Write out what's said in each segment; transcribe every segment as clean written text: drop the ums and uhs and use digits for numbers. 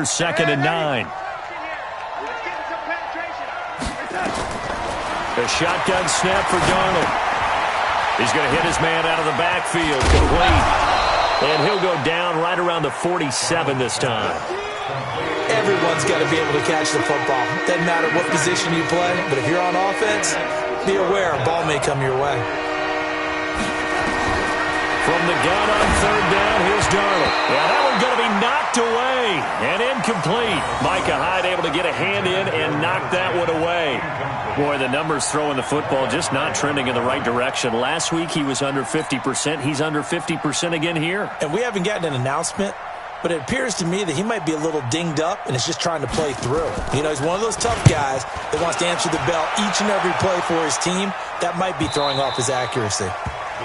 Second and 9. The shotgun snap for Darnold. He's going to hit his man out of the backfield. Complete. And he'll go down right around the 47 this time. Everyone's got to be able to catch the football. Doesn't matter what position you play, but if you're on offense, be aware a ball may come your way. From the gun on third down, here's Darnold. Yeah, that one's going to be knocked away and incomplete. Micah Hyde able to get a hand in and knock that one away. Boy, the numbers throwing the football just not trending in the right direction. Last week he was under 50%. He's under 50% again here. And we haven't gotten an announcement, but it appears to me that he might be a little dinged up and is just trying to play through. You know, he's one of those tough guys that wants to answer the bell each and every play for his team. That might be throwing off his accuracy.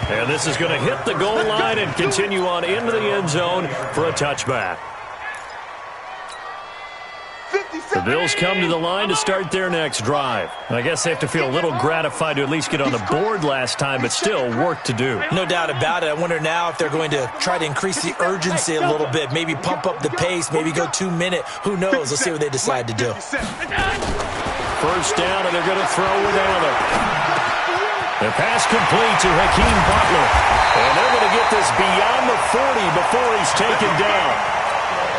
And this is going to hit the goal line and continue on into the end zone for a touchback. The Bills come to the line to start their next drive. I guess they have to feel a little gratified to at least get on the board last time, but still work to do. No doubt about it. I wonder now if they're going to try to increase the urgency a little bit, maybe pump up the pace, maybe go 2-minute. Who knows? Let's see what they decide to do. First down, and they're going to throw with Allen. The pass complete to Hakeem Butler. And they're going to get this beyond the 40 before he's taken down.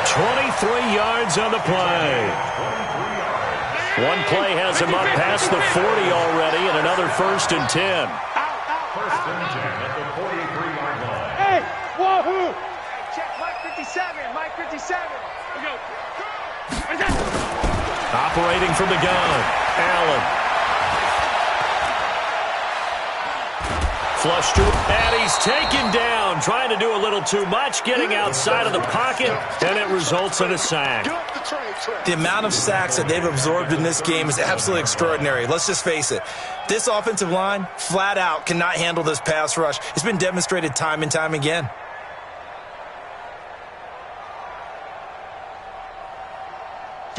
23 yards on the play. One play has him up past the 40 already, and another 1st and 10. First and 10 at the 43-yard line. Hey, wahoo! Check Mike 57, Mike 57. We go. Operating from the gun, Allen. Flush to it, and he's taken down, trying to do a little too much, getting outside of the pocket, and it results in a sack. The amount of sacks that they've absorbed in this game is absolutely extraordinary. Let's just face it. This offensive line, flat out, cannot handle this pass rush. It's been demonstrated time and time again.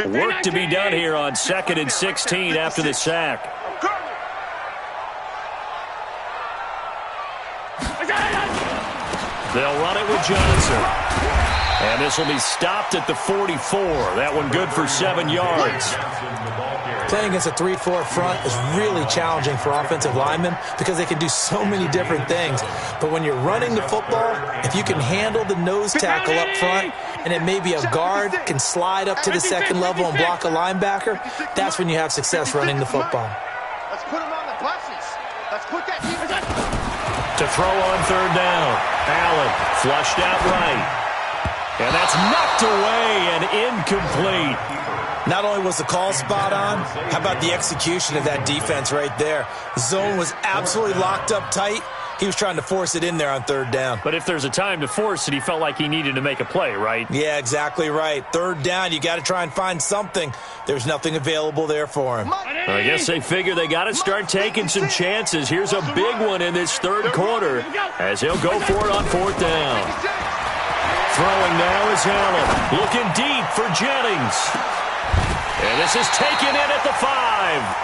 Work to be done here on 2nd and 16 after the sack. They'll run it with Johnson. And this will be stopped at the 44. That one good for 7 yards. Playing against a 3-4 front is really challenging for offensive linemen because they can do so many different things. But when you're running the football, if you can handle the nose tackle up front, and it may be a guard can slide up to the second level and block a linebacker, that's when you have success running the football. Let's put him on the buses. Let's put that defense. To throw on third down. Allen flushed out right. And that's knocked away and incomplete. Not only was the call spot on, how about the execution of that defense right there? Zone was absolutely locked up tight. He was trying to force it in there on third down. But if there's a time to force it, he felt like he needed to make a play, right? Yeah, exactly right. Third down, you got to try and find something. There's nothing available there for him. I guess they figure they got to start taking some chances. Here's a big one in this third quarter as he'll go for it on 4th down. Throwing now is Allen. Looking deep for Jennings. And this is taken in at the 5.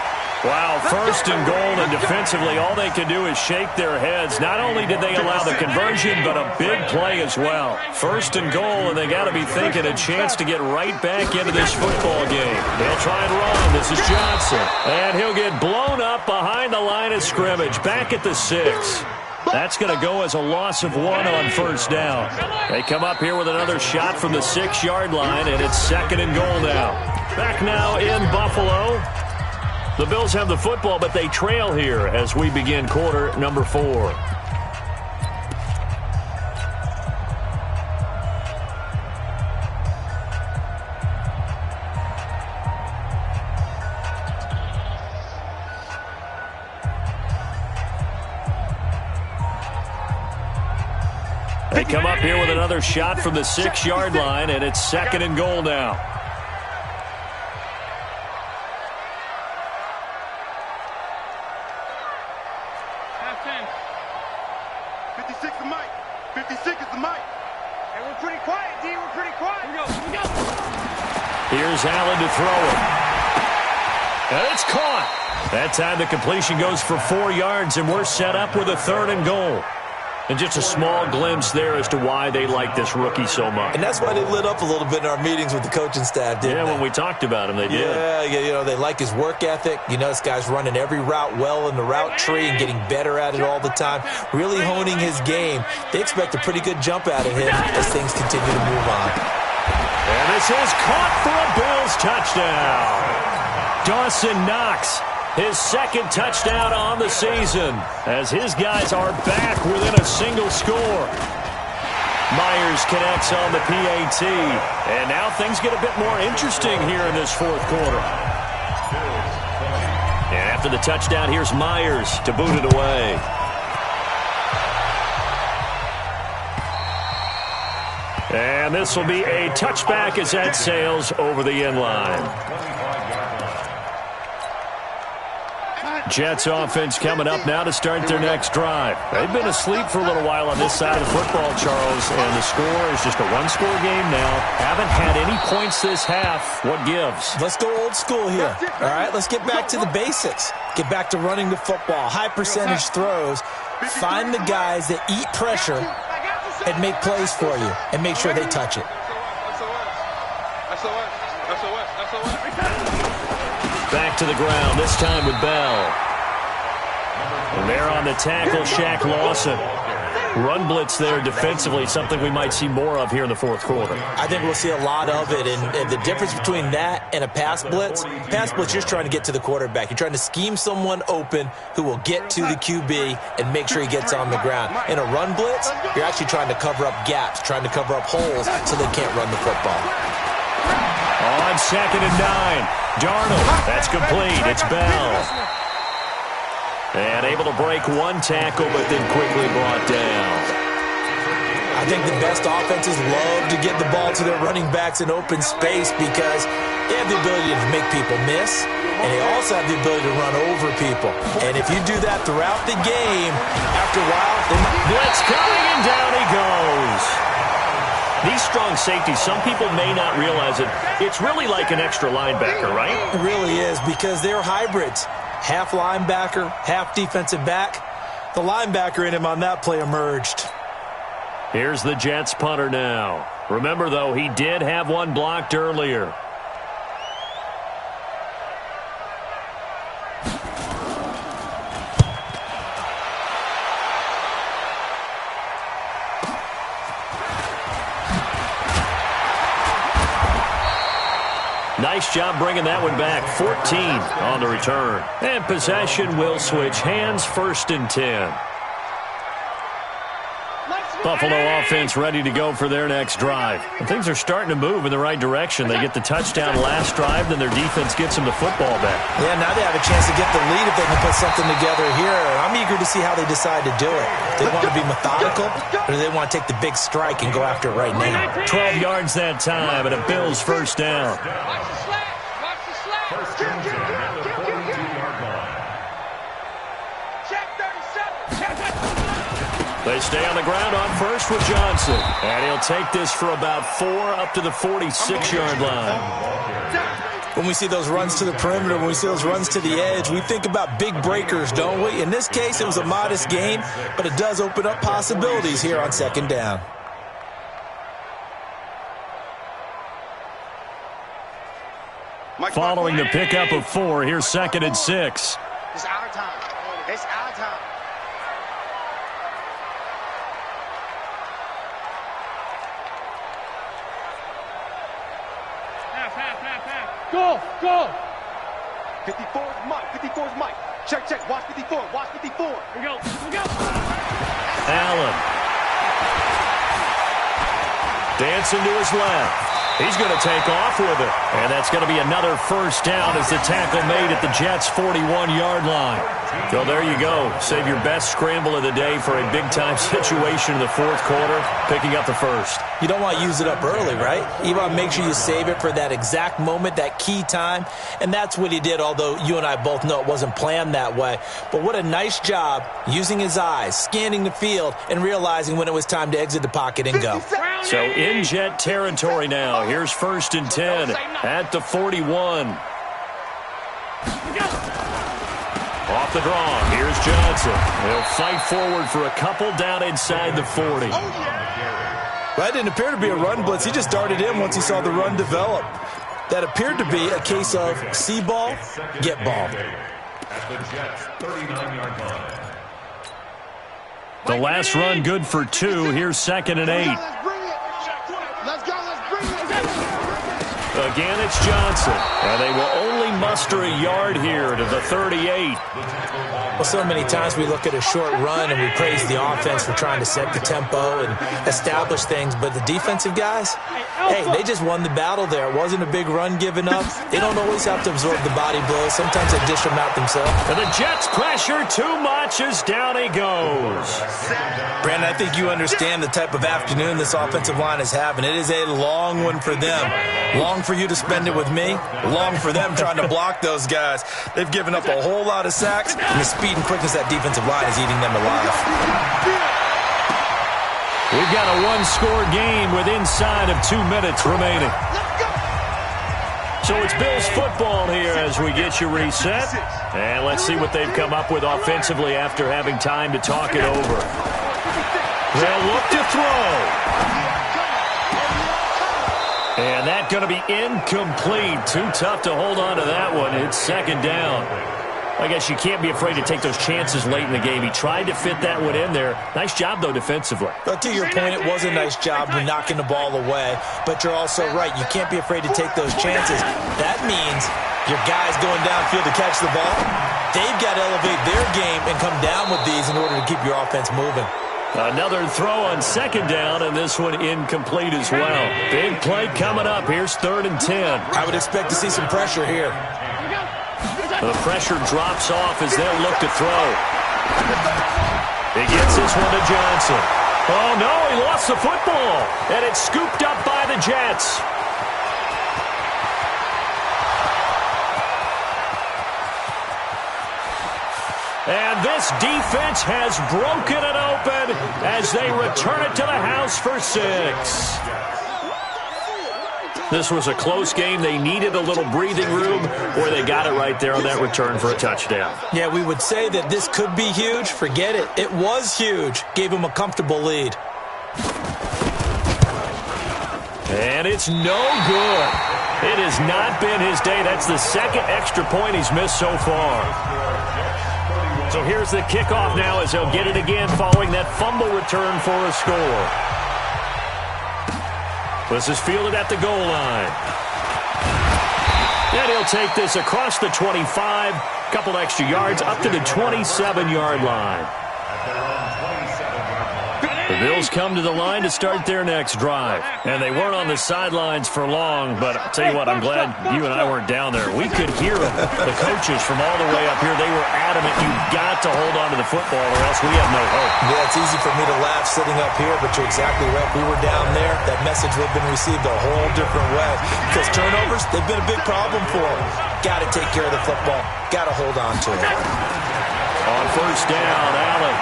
Wow, 1st and goal, and defensively all they can do is shake their heads. Not only did they allow the conversion, but a big play as well. 1st and goal, and they got to be thinking a chance to get right back into this football game. They'll try and run. This is Johnson. And he'll get blown up behind the line of scrimmage, back at the 6. That's going to go as a loss of 1 on 1st down. They come up here with another shot from the 6-yard line, and it's 2nd and goal now. Back now in Buffalo. The Bills have the football, but they trail here as we begin quarter number 4. They come up here with another shot from the 6-yard line, and it's 2nd and goal now. Here's Allen to throw it. And it's caught. That time the completion goes for 4 yards, and we're set up with a 3rd and goal. And just a small glimpse there as to why they like this rookie so much. And that's why they lit up a little bit in our meetings with the coaching staff, didn't they? When we talked about him, they did. Yeah, they like his work ethic. This guy's running every route well in the route tree and getting better at it all the time, really honing his game. They expect a pretty good jump out of him as things continue to move on. And this is caught for a Bills touchdown. Dawson Knox, his second touchdown on the season, as his guys are back within a single score. Myers connects on the PAT, and now things get a bit more interesting here in this fourth quarter. And after the touchdown, here's Myers to boot it away. And this will be a touchback as that sails over the end line. Jets offense coming up now to start their next drive. They've been asleep for a little while on this side of the football, Charles, and the score is just a one-score game now. Haven't had any points this half. What gives? Let's go old school here. All right, let's get back to the basics. Get back to running the football, high percentage throws. Find the guys that eat pressure and make plays for you and make sure they touch it. Back to the ground, this time with Bell. And there on the tackle, Shaq Lawson. Run blitz there defensively, something we might see more of here in the fourth quarter. I think we'll see a lot of it, and the difference between that and a pass blitz, you're just trying to get to the quarterback. You're trying to scheme someone open who will get to the QB and make sure he gets on the ground. In a run blitz, you're actually trying to cover up gaps, trying to cover up holes so they can't run the football. On 2nd and 9, Darnold, that's complete, it's Bell. And able to break one tackle, but then quickly brought down. I think the best offenses love to get the ball to their running backs in open space because they have the ability to make people miss, and they also have the ability to run over people. And if you do that throughout the game, after a while, they might... Blitz coming, and down he goes. These strong safeties, some people may not realize it. It's really like an extra linebacker, right? It really is because they're hybrids. Half linebacker, half defensive back. The linebacker in him on that play emerged. Here's the Jets punter now. Remember, though, he did have one blocked earlier. Nice job bringing that one back. 14 on the return. And possession will switch hands, 1st and 10. Buffalo offense ready to go for their next drive. And things are starting to move in the right direction. They get the touchdown last drive, then their defense gets them the football back. Yeah, now they have a chance to get the lead if they can put something together here. I'm eager to see how they decide to do it. Do they want to be methodical, or do they want to take the big strike and go after it right now? 12 yards that time, and a Bills first down. They stay on the ground on first with Johnson. And he'll take this for about 4 up to the 46-yard line. When we see those runs to the perimeter, when we see those runs to the edge, we think about big breakers, don't we? In this case, it was a modest gain, but it does open up possibilities here on 2nd down. Following the pickup of 4, here's 2nd and 6. It's our time. It's our time. Go! 54 is Mike. 54 is Mike. Check. Watch 54. Watch 54. Here we go. Allen. Dancing to his left. He's going to take off with it. And that's going to be another first down as the tackle made at the Jets' 41-yard line. So there you go. Save your best scramble of the day for a big-time situation in the fourth quarter, picking up the first. You don't want to use it up early, right? You want to make sure you save it for that exact moment, that key time. And that's what he did, although you and I both know it wasn't planned that way. But what a nice job using his eyes, scanning the field, and realizing when it was time to exit the pocket and go. So in Jet territory now. Here's 1st and 10 at the 41. Off the draw, here's Johnson. He'll fight forward for a couple down inside the 40. That didn't appear to be a run blitz. He just darted in once he saw the run develop. That appeared to be a case of see ball, get ball. The last run good for 2. Here's 2nd and 8. Again, it's Johnson. And they will only muster a yard here to the 38. Well, so many times we look at a short run and we praise the offense for trying to set the tempo and establish things, but the defensive guys, hey, they just won the battle there. It wasn't a big run given up. They don't always have to absorb the body blows. Sometimes they dish them out themselves. And the Jets pressure too much as down he goes. Brandon, I think you understand the type of afternoon this offensive line is having. It is a long one for them. Long for you to spend it with me. Long for them trying to block those guys. They've given up a whole lot of sacks, and the speed and quickness that defensive line is eating them alive. We've got a one-score game with inside of 2 minutes remaining. So it's Bills football here as we get you reset. And let's see what they've come up with offensively after having time to talk it over. They'll look to throw. And that's going to be incomplete. Too tough to hold on to that one. It's 2nd down. I guess you can't be afraid to take those chances late in the game. He tried to fit that one in there. Nice job, though, defensively. But to your point, it was a nice job knocking the ball away. But you're also right. You can't be afraid to take those chances. That means your guys going downfield to catch the ball, they've got to elevate their game and come down with these in order to keep your offense moving. Another throw on 2nd down, and this one incomplete as well. Big play coming up. Here's 3rd and 10. I would expect to see some pressure here. The pressure drops off as they'll look to throw. He gets this one to Johnson. Oh, no, he lost the football, and it's scooped up by the Jets. And this defense has broken it open as they return it to the house for 6. This was a close game. They needed a little breathing room, or they got it right there on that return for a touchdown. Yeah, we would say that this could be huge. Forget it. It was huge. Gave him a comfortable lead. And it's no good. It has not been his day. That's the 2nd extra point he's missed so far. So here's the kickoff now as they'll get it again following that fumble return for a score. This is fielded at the goal line. And he'll take this across the 25, couple extra yards up to the 27-yard line. The Bills come to the line to start their next drive. And they weren't on the sidelines for long, but I'll tell you what, I'm glad you and I weren't down there. We could hear them. The coaches from all the way up here, they were adamant, you've got to hold on to the football or else we have no hope. Yeah, it's easy for me to laugh sitting up here, but you're exactly right. If we were down there, that message would have been received a whole different way. Because turnovers, they've been a big problem for them. Got to take care of the football. Got to hold on to it. On 1st down, Allen.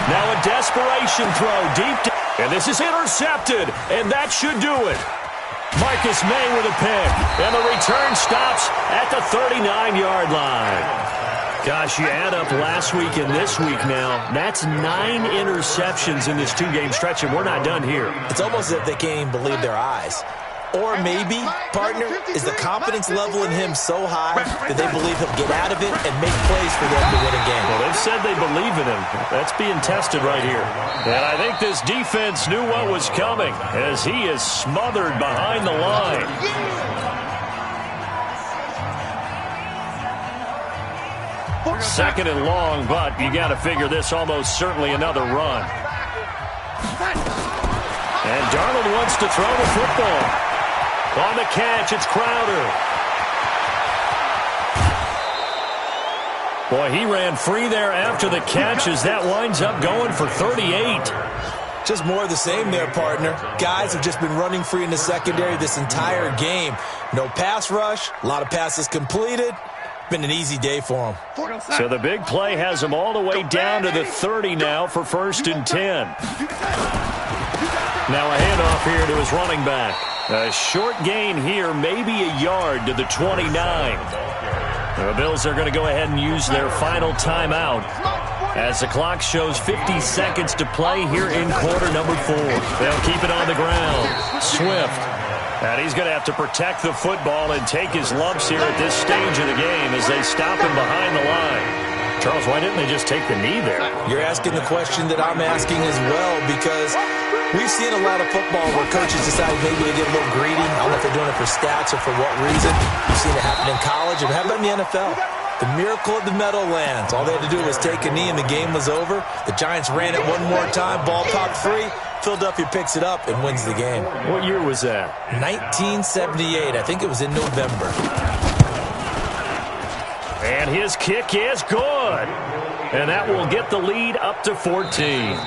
Now a desperation throw deep. And this is intercepted. And that should do it. Marcus May with a pick. And the return stops at the 39-yard line. Gosh, you add up last week and this week now. That's 9 interceptions in this 2-game stretch, and we're not done here. It's almost as if they can't even believe their eyes. Or maybe, partner, is the confidence level in him so high that they believe he'll get out of it and make plays for them to win a game. Well, they've said they believe in him. That's being tested right here. And I think this defense knew what was coming as he is smothered behind the line. Second and long, but you got to figure this almost certainly another run. And Darnold wants to throw the football. On the catch, it's Crowder. Boy, he ran free there after the catch as that winds up going for 38. Just more of the same there, partner. Guys have just been running free in the secondary this entire game. No pass rush, a lot of passes completed. Been an easy day for him. So the big play has him all the way down to the 30 now for 1st and 10. Now a handoff here to his running back. A short gain here, maybe a yard to the 29. The Bills are going to go ahead and use their final timeout as the clock shows 50 seconds to play here in quarter number 4. They'll keep it on the ground. Swift. And he's going to have to protect the football and take his lumps here at this stage of the game as they stop him behind the line. Charles, why didn't they just take the knee there? You're asking the question that I'm asking as well, because we've seen a lot of football where coaches decide maybe to get a little greedy. I don't know if they're doing it for stats or for what reason. You've seen it happen in college. And how about in the NFL? The miracle of the Meadowlands. All they had to do was take a knee and the game was over. The Giants ran it one more time. Ball popped free. Philadelphia picks it up and wins the game. What year was that? 1978. I think it was in November. And his kick is good. And that will get the lead up to 14.